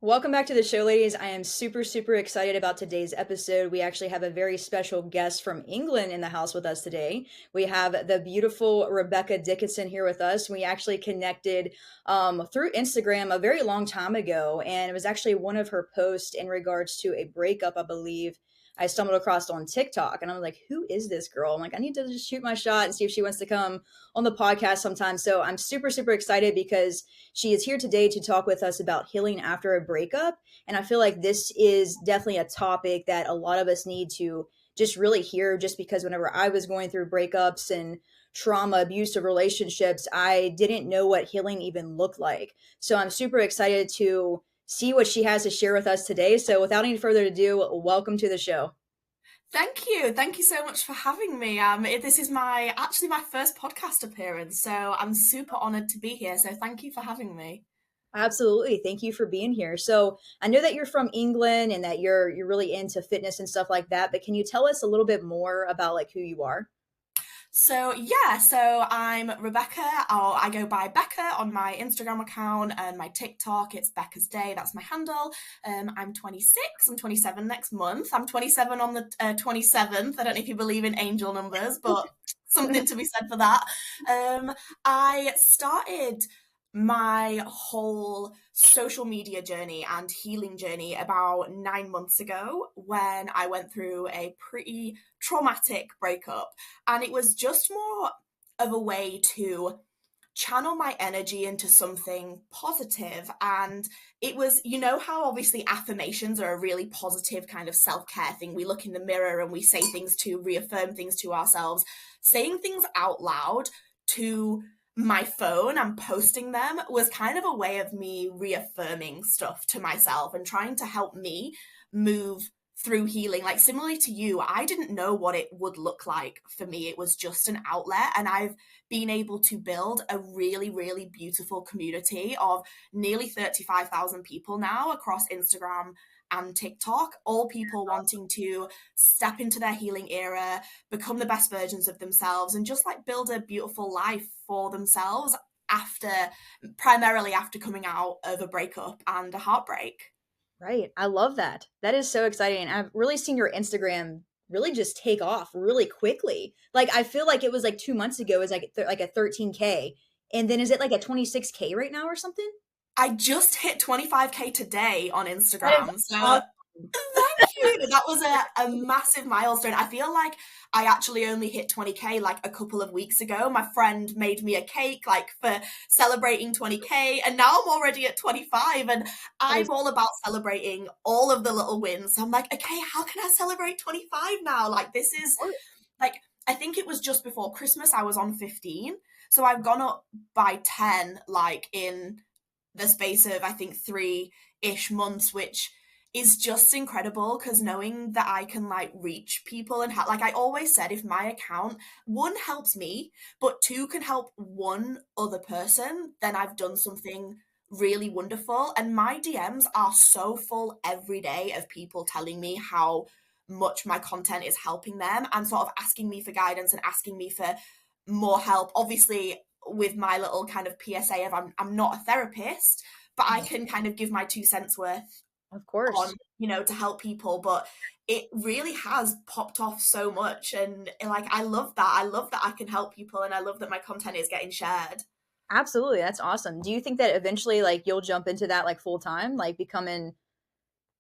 Welcome back to the show, ladies. I am super excited about today's episode. We actually have a very special guest from England in the house with us today. We have the beautiful Rebecca Dickinson here with us. We actually connected through Instagram a very long time ago, and it was actually one of her posts in regards to a breakup, I believe. I stumbled across on TikTok, and I was like, "Who is this girl?" I'm like, "I need to just shoot my shot and see if she wants to come on the podcast sometime." So I'm super excited because she is here today to talk with us about healing after a breakup. And I feel like this is definitely a topic that a lot of us need to just really hear, just because whenever I was going through breakups and trauma, abusive relationships, I didn't know what healing even looked like. So I'm super excited to see what she has to share with us today. So without any further ado, welcome to the show. Thank you. Thank you so much for having me. This is my first podcast appearance, so I'm super honored to be here. So thank you for having me. Absolutely. Thank you for being here. So I know that you're from England and that you're really into fitness and stuff like that, but can you tell us a little bit more about like who you are? So I'm Rebecca, or I go by Becca on my Instagram account and my TikTok. It's Becca's Day. That's my handle. I'm 26. I'm 27 next month. I'm 27 on the 27th. I don't know if you believe in angel numbers, but something to be said for that. I started my whole social media journey and healing journey about 9 months ago when I went through a pretty traumatic breakup. And it was just more of a way to channel my energy into something positive. And it was, you know, how obviously affirmations are a really positive kind of self care thing. We look in the mirror and we say things to reaffirm things to ourselves. Saying things out loud to my phone and posting them was kind of a way of me reaffirming stuff to myself and trying to help me move through healing. Like, similarly to you, I didn't know what it would look like for me. It was just an outlet, and I've been able to build a really beautiful community of nearly 35,000 people now across Instagram and TikTok, all people wanting to step into their healing era, become the best versions of themselves, and just like build a beautiful life for themselves after, primarily after coming out of a breakup and a heartbreak. Right. I love that. That is so exciting. I've really seen your Instagram really just take off really quickly. Like I feel like it was like 2 months ago, it was like a 13K. And then is it like a 26K right now or something? I just hit 25K today on That is Instagram. So awesome. thank you. That was a massive milestone. I feel like I actually only hit 20K like a couple of weeks ago. My friend made me a cake like for celebrating 20K, and now I'm already at 25, and That is I'm all about celebrating all of the little wins. So I'm like, okay, how can I celebrate 25 now? Like, this is like, I think it was just before Christmas I was on 15. So I've gone up by 10 like in the space of I think 3-ish months, which is just incredible, because knowing that I can like reach people and like I always said, if my account one helps me but two can help one other person, then I've done something really wonderful. And my DMs are so full every day of people telling me how much my content is helping them and sort of asking me for guidance and asking me for more help. Obviously, with my little kind of PSA of I'm not a therapist, but I can kind of give my 2 cents worth of on, course. to help people. But it really has popped off so much, and like I love that. I love that I can help people, and I love that my content is getting shared. Absolutely. That's awesome. Do you think that eventually like you'll jump into that like full time, like becoming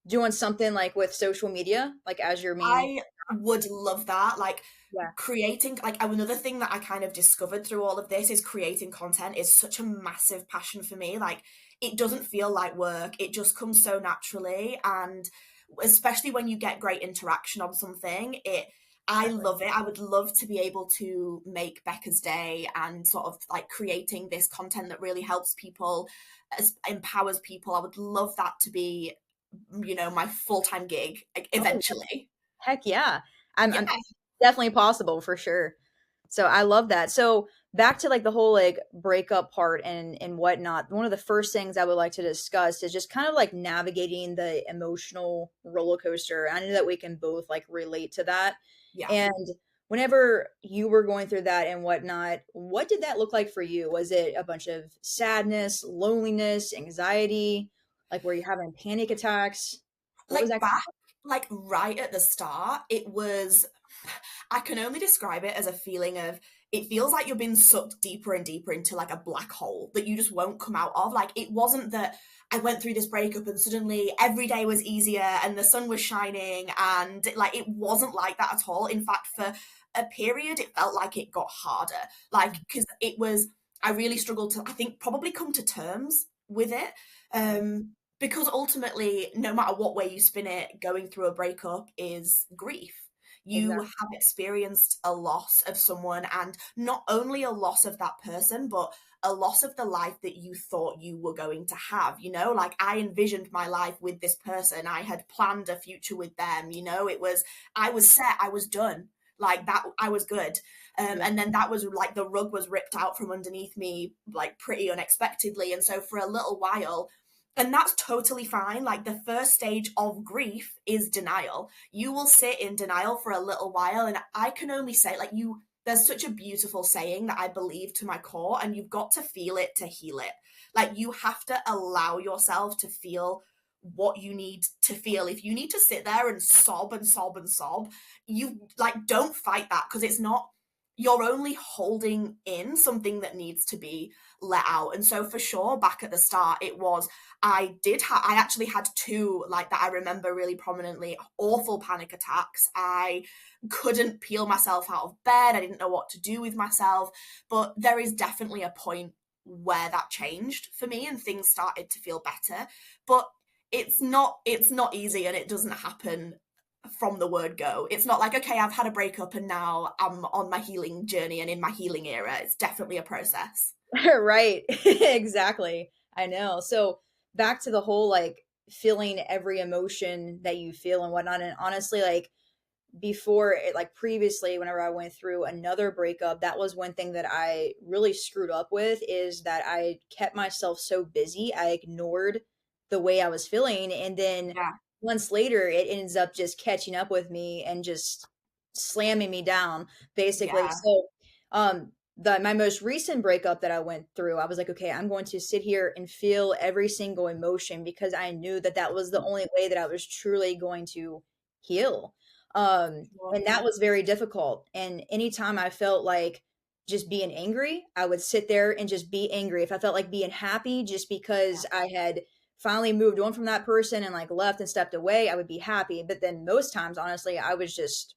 doing something like with social media, like as your main? I would love that. Like, Yeah. creating, like, another thing that I kind of discovered through all of this is creating content is such a massive passion for me. Like, it doesn't feel like work. It just comes so naturally, and especially when you get great interaction on something, I Exactly. love it. I would love to be able to make Becca's Day and sort of like creating this content that really helps people, empowers people. I would love that to be, my full-time gig, like, Oh, eventually. heck yeah. Yeah. I'm definitely possible for sure. So I love that. So back to like the whole like breakup part and whatnot. One of the first things I would like to discuss is just kind of like navigating the emotional roller coaster. I know that we can both like relate to that. Yeah. And whenever you were going through that and whatnot, what did that look like for you? Was it a bunch of sadness, loneliness, anxiety? Like, were you having panic attacks? What was Like that? back, like right at the start, it was, I can only describe it as a feeling of, it feels like you're being sucked deeper and deeper into like a black hole that you just won't come out of. Like, it wasn't that I went through this breakup and suddenly every day was easier and the sun was shining, and like it wasn't like that at all. In fact, for a period, it felt like it got harder. Like, because it was, I really struggled to, I think, probably come to terms with it. Because ultimately, no matter what way you spin it, going through a breakup is grief. You Exactly. have experienced a loss of someone, and not only a loss of that person, but a loss of the life that you thought you were going to have. You know, like I envisioned my life with this person, I had planned a future with them. You know, it was, I was set, I was done. Like that, I was good. Yeah. And then that was like the rug was ripped out from underneath me, like pretty unexpectedly. And so for a little while, and that's totally fine. Like the first stage of grief is denial. You will sit in denial for a little while. And I can only say, like, there's such a beautiful saying that I believe to my core, and you've got to feel it to heal it. Like, you have to allow yourself to feel what you need to feel. If you need to sit there and sob and sob and sob, you like, don't fight that, because it's not, you're only holding in something that needs to be let out. And so for sure, back at the start, it was, I actually had two, like, that I remember really prominently, awful panic attacks. I couldn't peel myself out of bed. I didn't know what to do with myself. But there is definitely a point where that changed for me and things started to feel better. But it's not easy, and it doesn't happen from the word go. It's not like, okay, I've had a breakup and now I'm on my healing journey and in my healing era. It's definitely a process. Right. Exactly. I know. So back to the whole like feeling every emotion that you feel and whatnot. And honestly, like before it, like previously, whenever I went through another breakup, that was one thing that I really screwed up with, is that I kept myself so busy. I ignored the way I was feeling. And then Yeah. months later, it ends up just catching up with me and just slamming me down, basically. Yeah. So, my most recent breakup that I went through, I was like, okay, I'm going to sit here and feel every single emotion, because I knew that that was the only way that I was truly going to heal. Well, And that was very difficult. And anytime I felt like just being angry, I would sit there and just be angry. If I felt like being happy just because I had finally moved on from that person and like left and stepped away, I would be happy. But then most times, honestly, I was just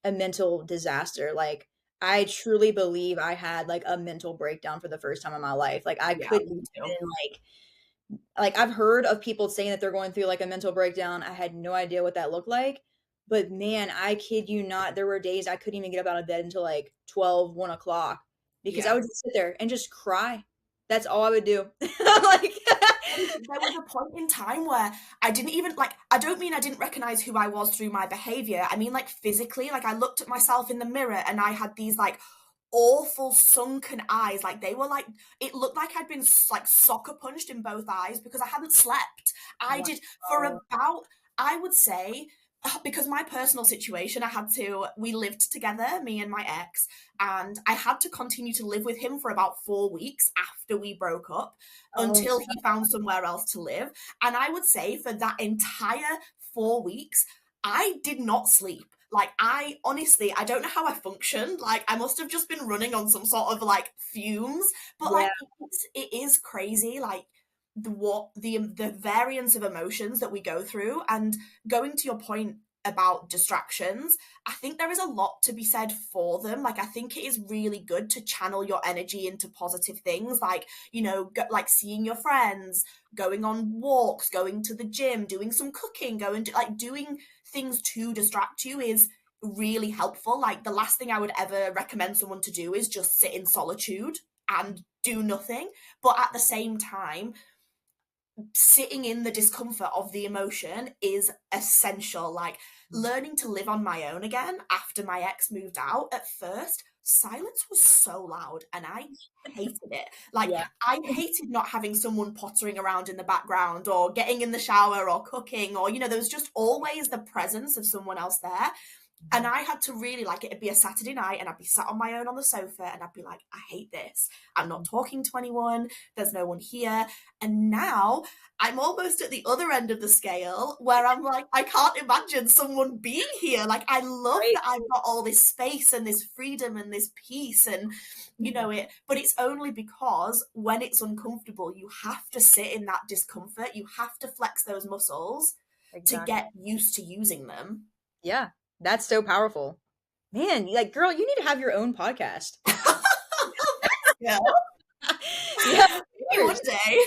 a mental disaster. Like, I truly believe I had like a mental breakdown for the first time in my life. Like, I yeah, couldn't me too. even like I've heard of people saying that they're going through like a mental breakdown. I had no idea what that looked like. But man, I kid you not, there were days I couldn't even get up out of bed until like 12, 1 o'clock, because I Yeah. would just sit there and just cry. That's all I would do. Like, There was a point in time where I didn't even like, I don't mean I didn't recognize who I was through my behavior. I mean, like, physically, like I looked at myself in the mirror and I had these like awful sunken eyes. Like, they were like, it looked like I'd been like soccer punched in both eyes because I hadn't slept. I did for wow. about, I would say, because my personal situation, we lived together, me and my ex, and I had to continue to live with him for about 4 weeks after we broke up Oh, until he found somewhere else to live. And I would say for that entire 4 weeks, I did not sleep. Like, I honestly, I don't know how I functioned. Like, I must have just been running on some sort of like fumes. But yeah. like, it is crazy. Like, the variance of emotions that we go through. And going to your point about distractions, I think there is a lot to be said for them. Like, I think it is really good to channel your energy into positive things, like, like seeing your friends, going on walks, going to the gym, doing some cooking, doing things to distract you is really helpful. Like, the last thing I would ever recommend someone to do is just sit in solitude and do nothing. But at the same time, sitting in the discomfort of the emotion is essential. Like, learning to live on my own again after my ex moved out, at first silence was so loud and I hated it. Like, Yeah. I hated not having someone pottering around in the background or getting in the shower or cooking, or there was just always the presence of someone else there. And I had to really, like, it'd be a Saturday night and I'd be sat on my own on the sofa and I'd be like, I hate this. I'm not talking to anyone. There's no one here. And now I'm almost at the other end of the scale where I'm like, I can't imagine someone being here. Like, I love Right. that I've got all this space and this freedom and this peace and, you know, but it's only because when it's uncomfortable, you have to sit in that discomfort. You have to flex those muscles to Exactly. get used to using them. Yeah. That's so powerful. Man, like, girl, you need to have your own podcast. Yeah. Yeah, of Maybe one course. day.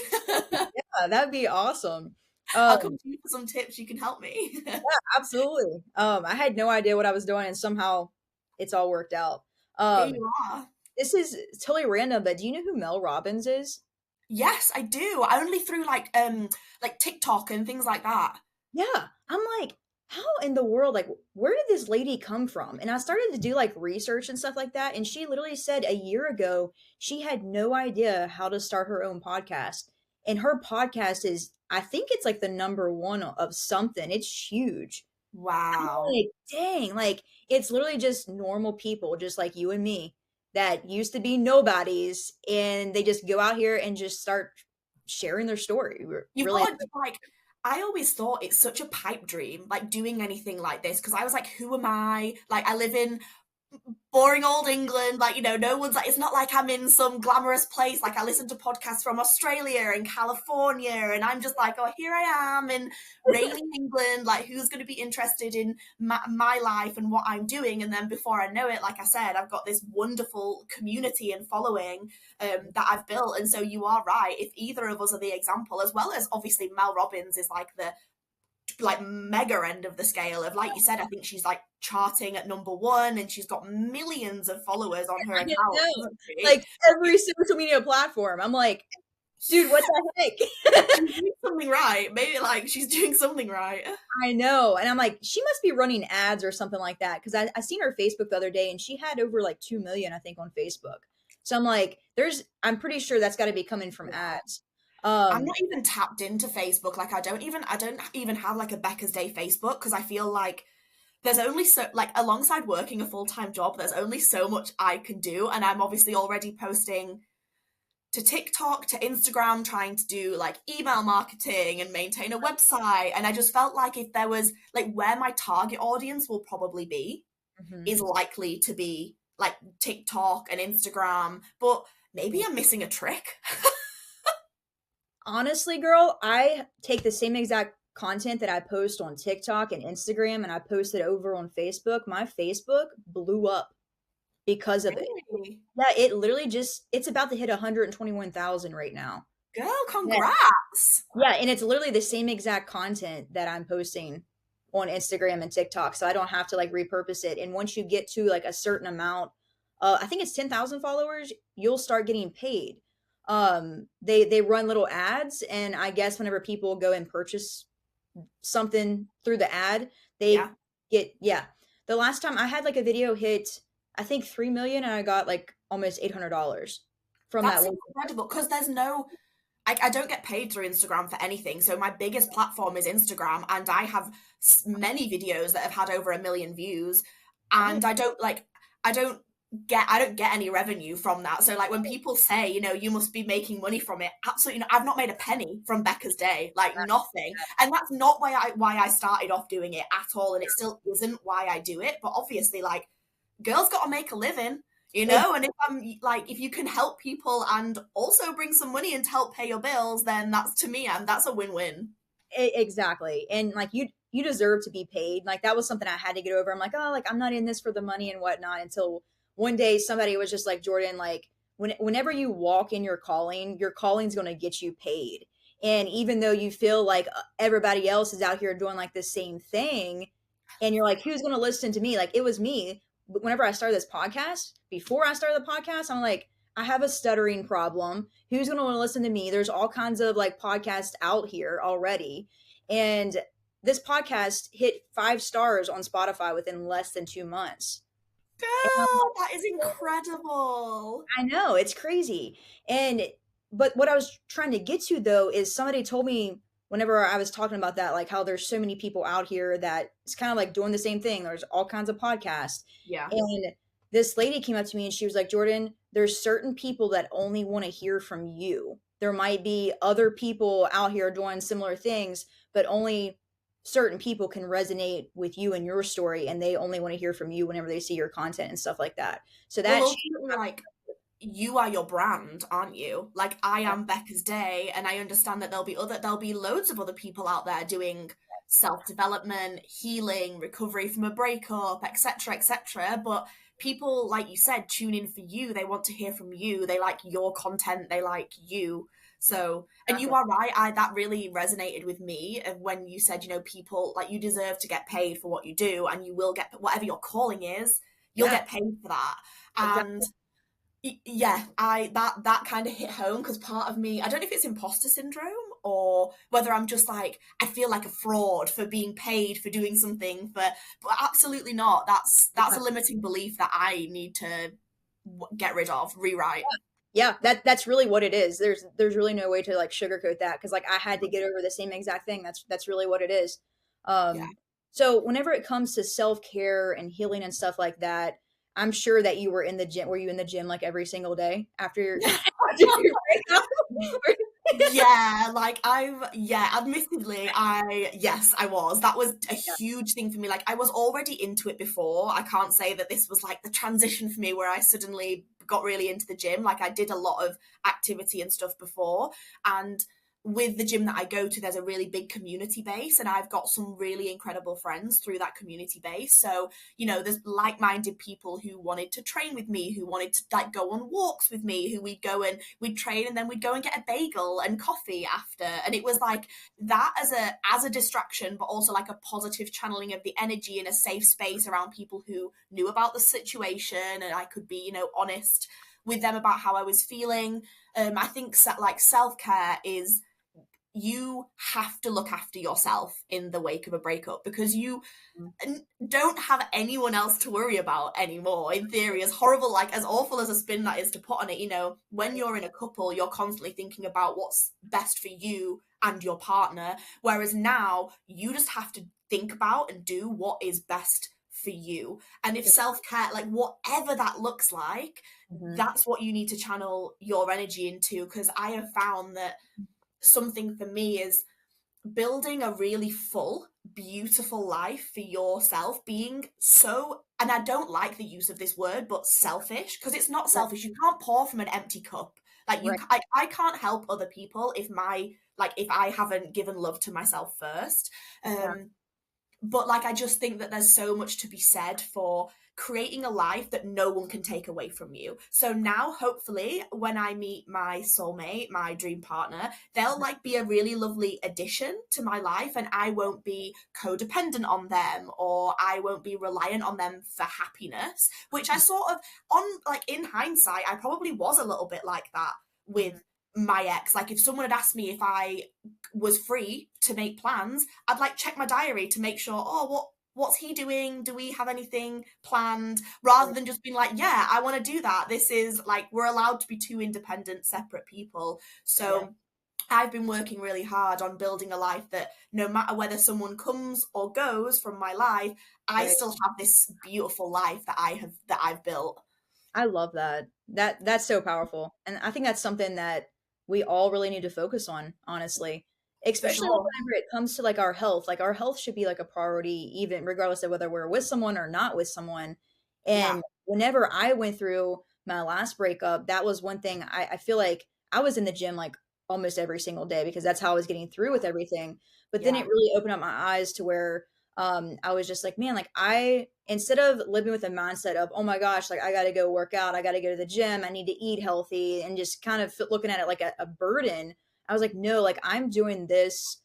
Yeah, that'd be awesome. I'll come Um, to you for some tips. You can help me. Absolutely. I had no idea what I was doing, and somehow it's all worked out. Here Um, you are. this is totally random, but do you know who Mel Robbins is? Yes, I do. I only through like TikTok and things like that. Yeah. I'm like, how in the world, like, where did this lady come from? And I started to do like research and stuff like that. And she literally said a year ago, she had no idea how to start her own podcast. And her podcast is, I think it's like the number one of something. It's huge. I'm Wow. like, dang, like it's literally just normal people, just like you and me, that used to be nobodies, and they just go out here and just start sharing their story. You've Really, got to, like, I always thought it's such a pipe dream, like doing anything like this, because I was like, who am I? Like, I live in boring old England, like, you know, no one's like, it's not like I'm in some glamorous place. Like, I listen to podcasts from Australia and California, and I'm just like, oh, here I am in rainy England. Like, who's going to be interested in my life and what I'm doing? And then before I know it, like I said, I've got this wonderful community and following that I've built. And so you are right. If either of us are the example, as well as obviously Mel Robbins is like the like mega end of the scale of, like you said, I think she's like charting at number 1 and she's got millions of followers on her I account, know, isn't she? like every social media platform. I'm like, dude, what the heck? She's doing something right. Maybe like she's doing something right. I know. And I'm like, she must be running ads or something like that. Cause I seen her Facebook the other day and she had over like 2 million, I think, on Facebook. So I'm like, I'm pretty sure that's got to be coming from ads. I'm Um, not even tapped into Facebook. Like I don't even have like a Becca's Day Facebook because I feel like there's only so, like, alongside working a full-time job, there's only so much I can do, and I'm obviously already posting to TikTok, to Instagram, trying to do like email marketing and maintain a website. And I just felt like if there was like where my target audience will probably be mhm. is likely to be like TikTok and Instagram, but maybe I'm missing a trick. Honestly, girl, I take the same exact content that I post on TikTok and Instagram and I post it over on Facebook. My Facebook blew up because of it. Really? Yeah, it literally just it's about to hit 121,000 right now. Girl, Yeah. congrats. Yeah, and it's literally the same exact content that I'm posting on Instagram and TikTok, so I don't have to like repurpose it. And once you get to like a certain amount, I think it's 10,000 followers, you'll start getting paid. They run little ads, and I guess whenever people go and purchase something through the ad, Yeah. they get yeah. The last time I had like a video hit, I think 3 million, and I got like almost $800 from that That's one. incredible because there's no, I don't get paid through Instagram for anything. So my biggest platform is Instagram, and I have many videos that have had over 1 million views, Oh, and I don't get any revenue from that. So like when people say, you know, you must be making money from it, absolutely not. I've not made a penny from Becca's Day, like nothing. And that's not why I started off doing it at all, and it still isn't why I do it. But obviously, like, girls got to make a living, you ex- know. And if I'm like, if you can help people and also bring some money in to help pay your bills, then that's, to me, and that's a win-win. exactly. And like you deserve to be paid. Like that was something I had to get over. I'm like, oh, like I'm not in this for the money and whatnot until one day somebody was just like, Jordan, like whenever you walk in your calling's going to get you paid. And even though you feel like everybody else is out here doing like the same thing, and you're like, who's going to listen to me? Like it was me. Whenever I started this podcast, before I started the podcast, I'm like, I have a stuttering problem. Who's going to want to listen to me? There's all kinds of like podcasts out here already. And this podcast hit 5 stars on Spotify within less than 2 months. And I'm Girl, that is incredible. I know it's crazy. And but what I was trying to get to though is somebody told me whenever I was talking about that, like how there's so many people out here that it's kind of like doing the same thing. There's all kinds of podcasts. Yeah. And this lady came up to me and she was like, Jordan, there's certain people that only want to hear from you. There might be other people out here doing similar things, but only certain people can resonate with you and your story, and they only want to hear from you whenever they see your content and stuff like that. So Well, that ultimately, like, you are your brand, aren't you? Like, I am Becca's Day, and I understand that there'll be loads of other people out there doing self-development, healing, recovery from a breakup, etc., etc. But people, like you said, tune in for you. They want to hear from you. They like your content. They like you. So, and you exactly. are right. That really resonated with me when you said, people, like, you deserve to get paid for what you do, and you will get whatever your calling is. You'll Yeah, get paid for that. And exactly. yeah, I that kind of hit home because part of me, I don't know if it's imposter syndrome or whether I'm just like, I feel like a fraud for being paid for doing something, but absolutely not. That's Yeah. a limiting belief that I need to get rid of, rewrite. Yeah, that's really what it is. There's really no way to like sugarcoat that because like I had to get over the same exact thing. That's really what it is. Yeah. So whenever it comes to self-care and healing and stuff like that, I'm sure that you were in the gym. Were you in the gym like every single day after your after your breakup? Yeah, like admittedly, yes, I was. That was a Yeah. huge thing for me. Like, I was already into it before. I can't say that this was like the transition for me where I suddenly got really into the gym. Like, I did a lot of activity and stuff before. And with the gym that I go to, there's a really big community base, and I've got some really incredible friends through that community base. So, there's like-minded people who wanted to train with me, who wanted to like go on walks with me, who we'd go and we'd train, and then we'd go and get a bagel and coffee after. And it was like that as a distraction, but also like a positive channeling of the energy in a safe space around people who knew about the situation, and I could be, honest with them about how I was feeling. I think like self-care is, you have to look after yourself in the wake of a breakup because you don't have anyone else to worry about anymore. In theory, as horrible, like as awful as a spin that is to put on it, when you're in a couple, you're constantly thinking about what's best for you and your partner, whereas now you just have to think about and do what is best for you. And if self-care, like whatever that looks like, Mhm. that's what you need to channel your energy into, because I have found that something for me is building a really full, beautiful life for yourself, being so, and I don't like the use of this word, but selfish, because it's not Right. selfish. You can't pour from an empty cup. Like, Right. I can't help other people if I haven't given love to myself first. Exactly. But like, I just think that there's so much to be said for creating a life that no one can take away from you. So now, hopefully, when I meet my soulmate, my dream partner, they'll like be a really lovely addition to my life, and I won't be codependent on them, or I won't be reliant on them for happiness, which I sort of, on like in hindsight, I probably was a little bit like that with Mhm. my ex. Like, if someone had asked me if I was free to make plans, I'd like check my diary to make sure, oh, what's he doing? Do we have anything planned? Rather Right. than just being like, yeah, I want to do that. This is like, we're allowed to be two independent, separate people. Yeah. So I've been working really hard on building a life that no matter whether someone comes or goes from my life, I Right. still have this beautiful life that I've built. I love that. That's so powerful. And I think that's something that we all really need to focus on, honestly. For Especially like sure. whenever it comes to like our health. Like our health should be like a priority even regardless of whether we're with someone or not with someone. Yeah. And whenever I went through my last breakup, that was one thing I feel like I was in the gym like almost every single day because that's how I was getting through with everything. But then Yeah. it really opened up my eyes to where I was just like, man, like I instead of living with a mindset of, oh my gosh, like I got to go work out, I got to go to the gym, I need to eat healthy, and just kind of looking at it like a burden, I was like, no, like I'm doing this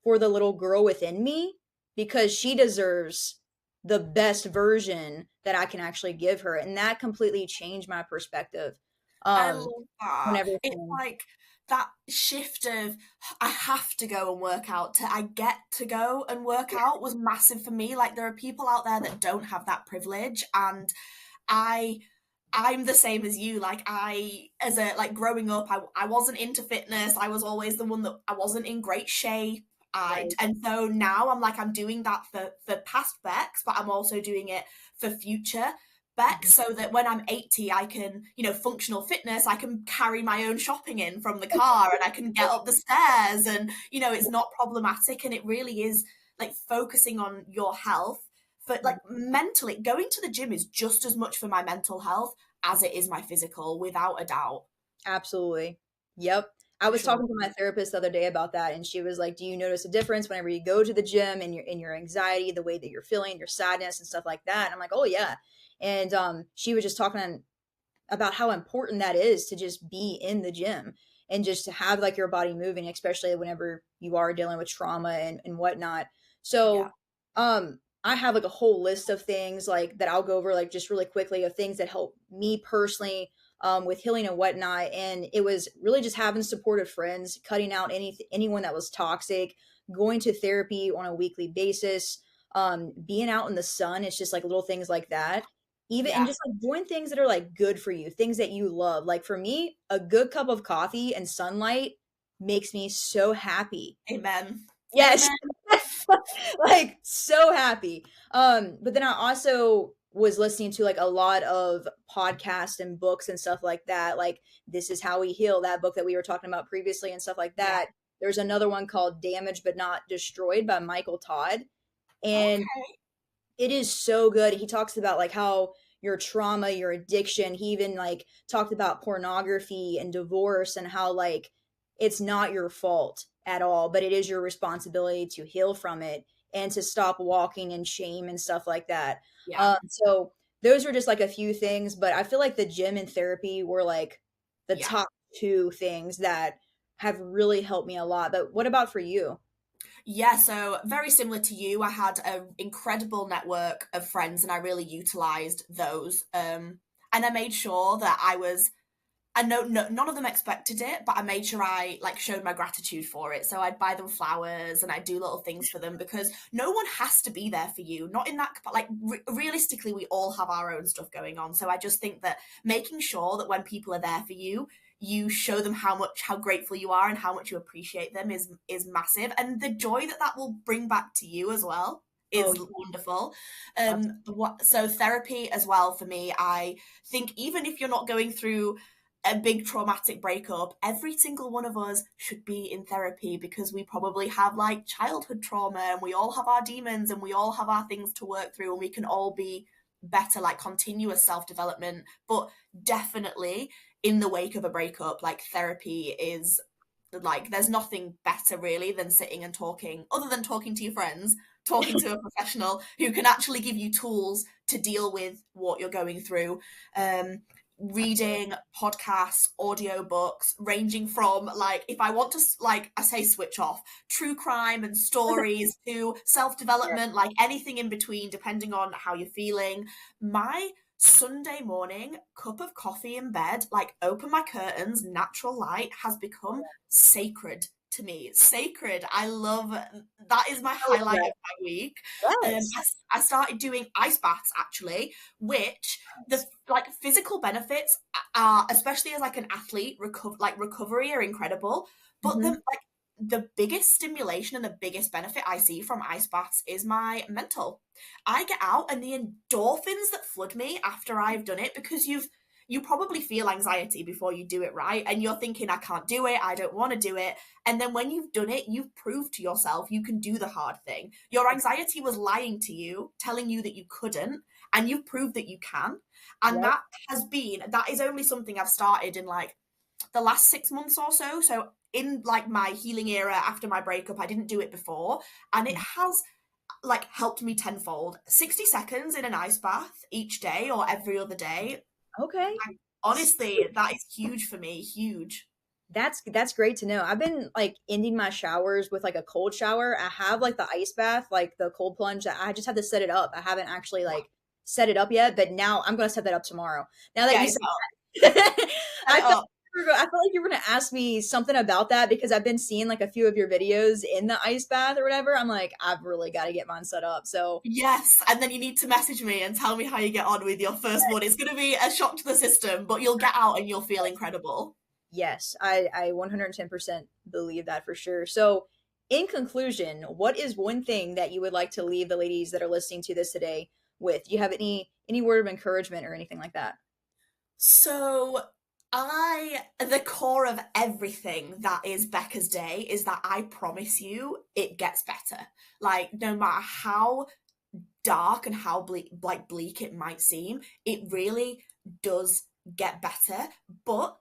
for the little girl within me because she deserves the best version that I can actually give her. And that completely changed my perspective. I Um, love that. whenever, It's like that shift of, I have to go and work out to I get to go and work out was massive for me. Like, there are people out there that don't have that privilege, and I I'm the same as you. Like, as a like growing up, I wasn't into fitness. I was always the one that I wasn't in great shape. Right. And so now I'm doing that for past Becks, but I'm also doing it for future Becks, Mhm. so that when I'm 80, I can, functional fitness, I can carry my own shopping in from the car, and I can get up the stairs, and it's not problematic. And it really is like focusing on your health. But like Mhm. mentally, going to the gym is just as much for my mental health as it is my physical, without a doubt. Absolutely. Yep. I For was sure. talking to my therapist the other day about that, and she was like, "Do you notice a difference whenever you go to the gym and your anxiety, the way that you're feeling, your sadness and stuff like that?" And I'm like, "Oh yeah." And she was just talking about how important that is to just be in the gym and just to have like your body moving, especially whenever you are dealing with trauma and whatnot. Yeah. So, I have like a whole list of things like that I'll go over like just really quickly of things that help me personally with healing and whatnot. And it was really just having supportive friends, cutting out anyone that was toxic, going to therapy on a weekly basis, being out in the sun. It's just like little things like that, even and Yeah. just like doing things that are like good for you, things that you love. Like for me, a good cup of coffee and sunlight makes me so happy. Amen. Yes. Amen. Like so happy. But then I also was listening to like a lot of podcasts and books and stuff like that. Like This Is How We Heal, that book that we were talking about previously and stuff like Yeah. that. There's another one called Damaged but Not Destroyed by Michael Todd. And Okay. it is so good. He talks about like how your trauma, your addiction, he even like talked about pornography and divorce and how like it's not your fault at all, but it is your responsibility to heal from it and to stop walking in shame and stuff like that. Yeah. So those were just like a few things, but I feel like the gym and therapy were like the Yeah. top two things that have really helped me a lot. But what about for you? Yeah, so very similar to you, I had an incredible network of friends and I really utilized those. And I made sure that I know none of them expected it, but I made sure I like showed my gratitude for it. So I'd buy them flowers and I'd do little things for them, because no one has to be there for you. Not in that, like realistically, we all have our own stuff going on. So I just think that making sure that when people are there for you, you show them how grateful you are and how much you appreciate them is massive, and the joy that that will bring back to you as well Oh, is wonderful. yeah. So therapy as well for me, I think even if you're not going through a big traumatic breakup, every single one of us should be in therapy, because we probably have like childhood trauma and we all have our demons and we all have our things to work through, and we can all be better, like continuous self development. But definitely in the wake of a breakup, like therapy is like, there's nothing better really than sitting and talking, other than talking to your friends, talking to a professional who can actually give you tools to deal with what you're going through. um Reading podcasts, audiobooks, ranging from, like, if I want to, like I say, switch off, true crime and stories, to self-development, like anything in between, depending on how you're feeling. My Sunday morning cup of coffee in bed, like open my curtains, natural light, has become sacred to me. It's sacred. I love that. Is my I love highlight of that. my week. Yes. I started doing ice baths actually, which the like physical benefits are, especially as like an athlete, recovery are incredible. But Mhm. the biggest stimulation and the biggest benefit I see from ice baths is my mental. I get out, and the endorphins that flood me after I've done it, because you probably feel anxiety before you do it, right? And you're thinking, I can't do it, I don't want to do it. And then when you've done it, you've proved to yourself you can do the hard thing. Your anxiety was lying to you, telling you that you couldn't, and you've proved that you can. And Yep. that is only something I've started in like the last 6 months or so. So in like my healing era after my breakup, I didn't do it before, and it has like helped me tenfold. 60 seconds in an ice bath each day or every other day. Okay. Honestly, that is huge for me. Huge. That's great to know. I've been like ending my showers with like a cold shower. I have like the ice bath, like the cold plunge. I just have to set it up. I haven't actually like set it up yet, but now I'm gonna set that up tomorrow. Now that you Get it said up. that, Set it up. I felt like you were gonna ask me something about that because I've been seeing like a few of your videos in the ice bath or whatever. I'm like, I've really got to get mine set up. So Yes, and then you need to message me and tell me how you get on with your first one. It's going to be a shock to the system, but you'll get out and you'll feel incredible. yes, I 110% believe that for sure. So in conclusion, what is one thing that you would like to leave the ladies that are listening to this today with? Do you have any word of encouragement or anything like that? So the core of everything that is Becca's Day is that I promise you it gets better. Like, no matter how dark and how bleak it might seem, it really does get better. But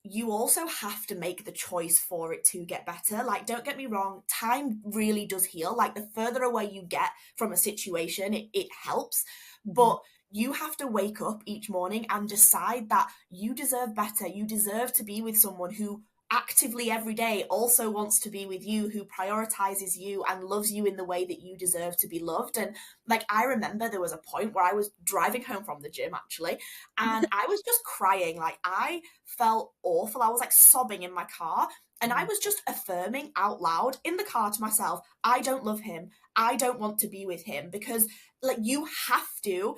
you also have to make the choice for it to get better. Like, don't get me wrong, time really does heal. Like, the further away you get from a situation, it helps. Hmm. But you have to wake up each morning and decide that you deserve better. You deserve to be with someone who actively every day also wants to be with you, who prioritizes you and loves you in the way that you deserve to be loved. And like, I remember there was a point where I was driving home from the gym actually, and I was just crying. Like, I felt awful. I was like sobbing in my car. And I was just affirming out loud in the car to myself, I don't love him. I don't want to be with him. Because like, you have to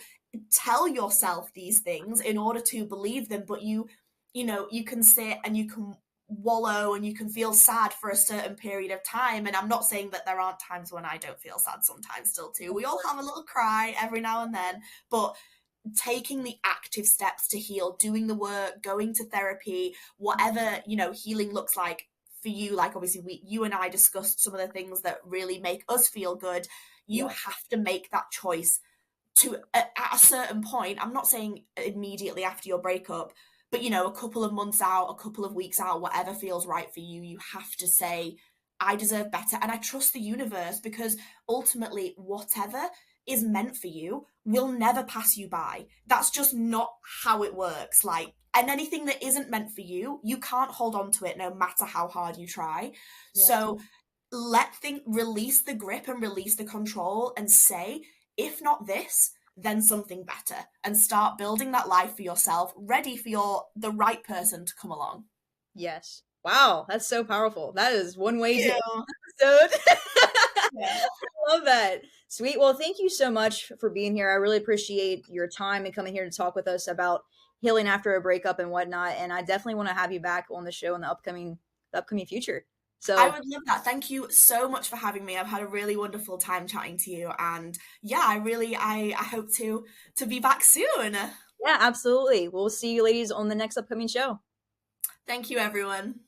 tell yourself these things in order to believe them. But you know, you can sit and you can wallow and you can feel sad for a certain period of time. And I'm not saying that there aren't times when I don't feel sad sometimes still too. Of We all course. have a little cry every now and then, but taking the active steps to heal, doing the work, going to therapy, whatever, you know, healing looks like for you. Like, obviously you and I discussed some of the things that really make us feel good. You Yeah. have to make that choice to at a certain point. I'm not saying immediately after your breakup, but you know, a couple of months out, a couple of weeks out, whatever feels right for you, you have to say, I deserve better and I trust the universe, because ultimately whatever is meant for you will never pass you by. That's just not how it works. Like, and anything that isn't meant for you, you can't hold on to it no matter how hard you try. Yes. So release the grip and release the control and say, if not this, then something better, and start building that life for yourself, ready for the right person to come along. Yes. Wow, that's so powerful. That is one way to end Yeah. the episode. Yeah. I love that. Sweet. Well, thank you so much for being here. I really appreciate your time and coming here to talk with us about healing after a breakup and whatnot. And I definitely want to have you back on the show in the upcoming future. I So would love that. Thank you so much for having me. I've had a really wonderful time chatting to you, and yeah, I hope to be back soon. yeah, absolutely. We'll see you ladies on the next upcoming show. Thank you, everyone.